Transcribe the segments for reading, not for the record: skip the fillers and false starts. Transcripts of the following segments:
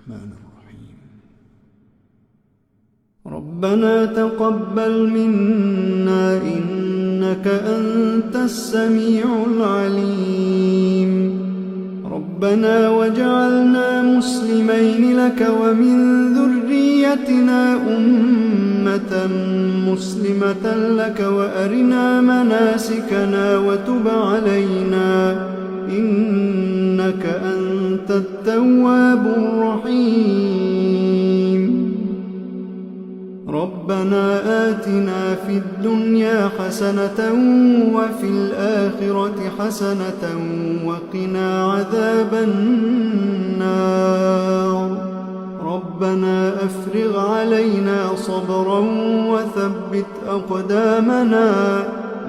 الرحمن الرحيم. ربنا تقبل منا إنك أنت السميع العليم. ربنا واجعلنا مسلمين لك ومن ذريتنا أمة مسلمة لك وأرنا مناسكنا وتب علينا إنك أنت التواب الرحيم. ربنا آتنا في الدنيا حسنة وفي الآخرة حسنة وقنا عذاب النار. ربنا أفرغ علينا صبرا وثبت أقدامنا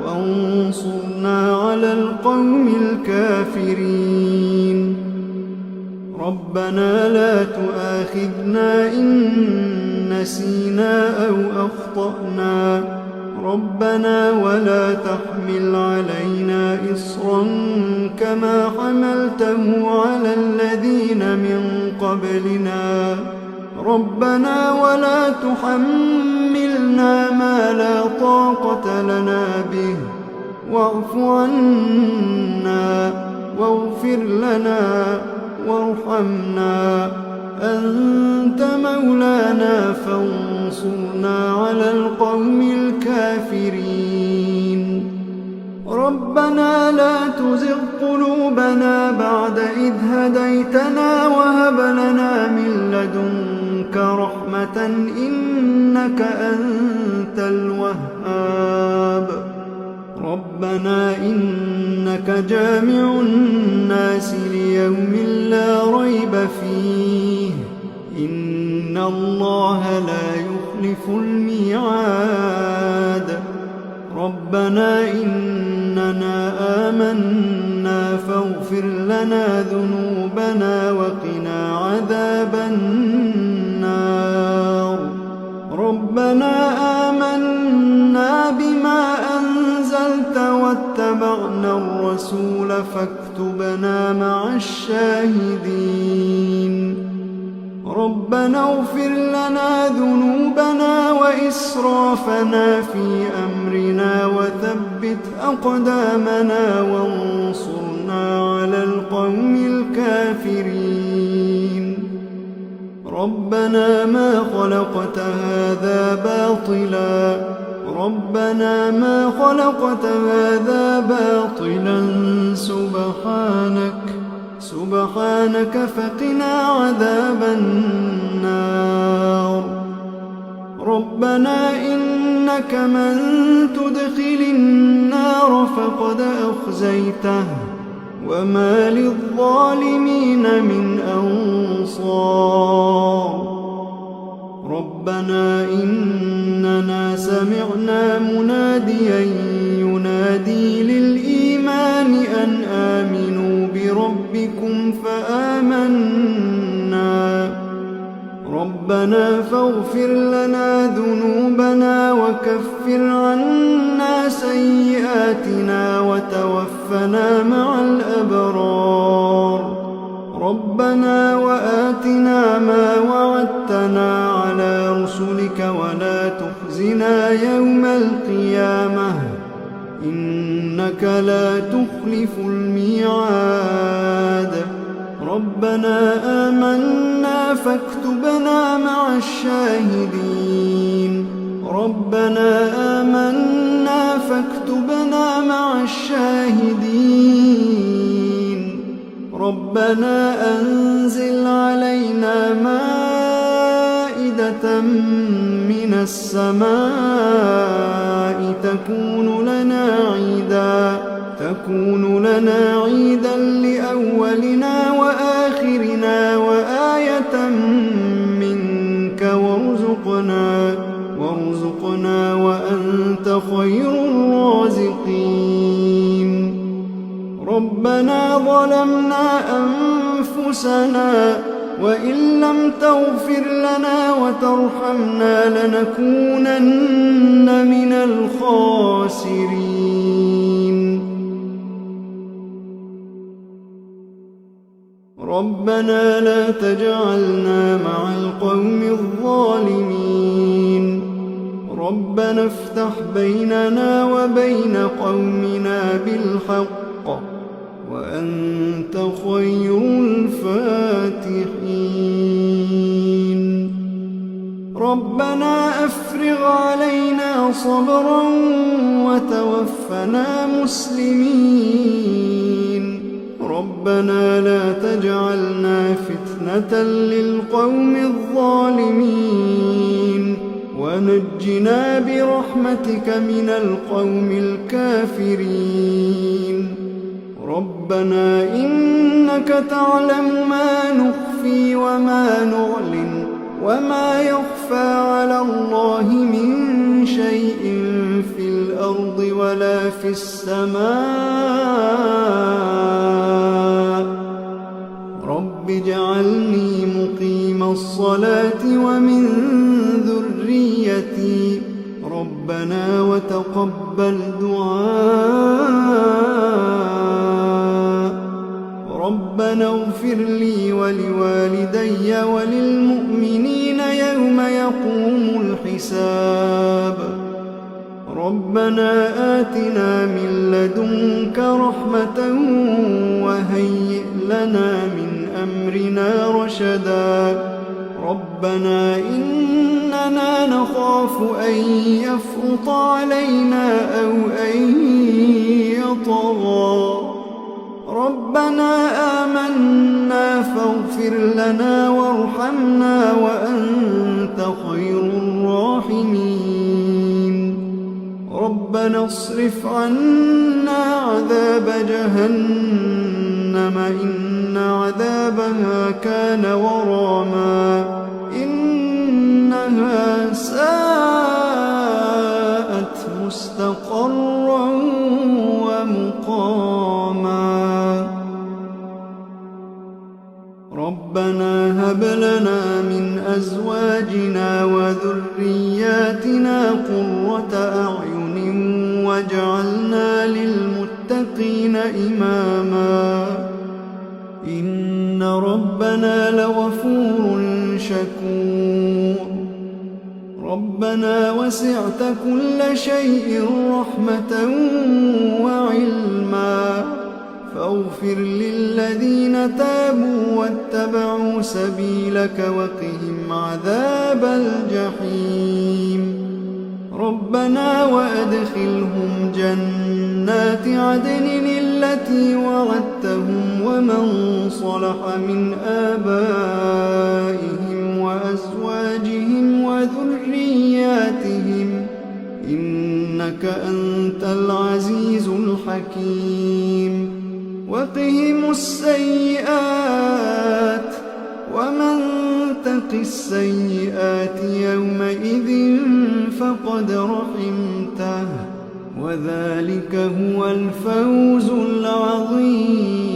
وانصرنا على القوم الكافرين. ربنا لا تؤاخذنا إن نسينا أو أخطأنا. ربنا ولا تحمل علينا إصرا كما حملته على الذين من قبلنا. ربنا ولا تحملنا ما لا طاقة لنا به واعف عنا واغفر لنا وارحمنا أنت مولانا فانصرنا على القوم الكافرين. ربنا لا تزغ قلوبنا بعد إذ هديتنا وهب لنا من لدنك رحمة إنك أنت الوهاب. ربنا إنك جامع الناس ليوم لا ريب فيه إن الله لا يخلف الميعاد. ربنا إننا آمنا فاغفر لنا ذنوبنا وقنا عذاب النار. ربنا آمنا بما أنزلت واتبعنا الرسول فاكتبنا مع الشاهدين. ربنا اغفر لنا ذنوبنا وإسرافنا في أمرنا وثبت أقدامنا وانصرنا على القوم الكافرين. ربنا ما خلقت هذا باطلا. ربنا ما خلقت هذا باطلا سبحانك فقنا عذاب النار. ربنا إنك من تدخل النار فقد أخزيته وما للظالمين من أنصار. ربنا إننا سمعنا مناديا ينادي للإيمان أن آمنوا بربكم فآمنا. ربنا فاغفر لنا ذنوبنا وكفر عنا سيئاتنا وتوفنا مع الأبرار. ربنا وآتنا ما وعدتنا على رسلك ولا تخزنا يوم القيامة إنك لا تخلف الميعاد. ربنا آمنا فاكتبنا مع الشاهدين. ربنا آمنا فاكتبنا مع الشاهدين. ربنا أنزل علينا مائدة من السماء تكون لنا عيدا لأولنا وآخرنا وآية منك وارزقنا وأنت خير الرازقين. ربنا ظلمنا أنفسنا وإن لم تغفر لنا وترحمنا لنكونن من الخاسرين. ربنا لا تجعلنا مع القوم الظالمين ربنا افتح بيننا وبين قومنا بالحق وأنت خير الفاتحين ربنا أفرغ علينا صبرا وتوفنا مسلمين ربنا لا تجعلنا فتنة للقوم الظالمين ونجنا برحمتك من القوم الكافرين ربنا إنك تعلم ما نخفي وما نعلن وما يخفى على الله من شيء في الأرض ولا في السماء رب اجعلني مقيم الصلاة ومن ذريتي ربنا وتقبل دعاء ربنا اغفر لي ولوالدي وللمؤمنين يوم يقوم الحساب ربنا آتنا من لدنك رحمة وهيئ لنا من أمرنا رشدا ربنا إننا نخاف أن يفرط علينا أو أن يطغى ربنا آمنا فاغفر لنا وارحمنا وأنت خير الراحمين ربنا اصرف عنا عذاب جهنم إن عذابها كان غراما إنها ساءت مستقرا ومقاما ربنا هب لنا من أزواجنا وذرياتنا قرة أعين واجعلنا للمتقين إماما إن ربنا لغفور شكور ربنا وسعت كل شيء رحمة وعلما فاغفر للذين تابوا واتبعوا سبيلك وقهم عذاب الجحيم ربنا وأدخلهم جنات عدن التي وعدتهم ومن صلح من آبائهم وأزواجهم وذرياتهم إنك أنت العزيز الحكيم وقهم السيئات ومن تق السيئات يومئذ فقد رحمته وذلك هو الفوز العظيم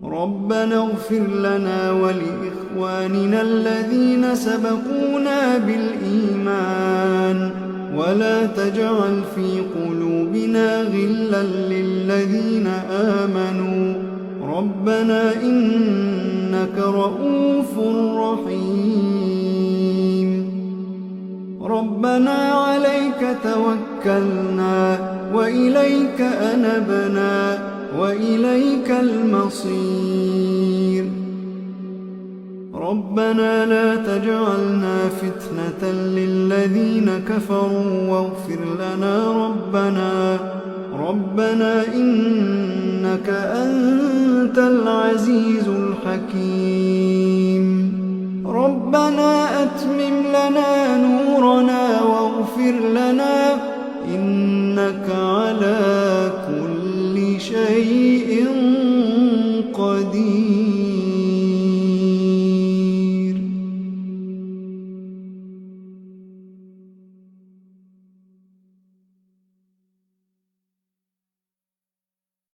ربنا اغفر لنا ولإخواننا الذين سبقونا بالإيمان ولا تجعل في قلوبنا غلا للذين آمنوا ربنا إنك رؤوف رحيم ربنا عليك توكلنا وإليك أنبنا وإليك المصير ربنا لا تجعلنا فتنة للذين كفروا واغفر لنا ربنا إنك أنت العزيز الحكيم ربنا أتمم لنا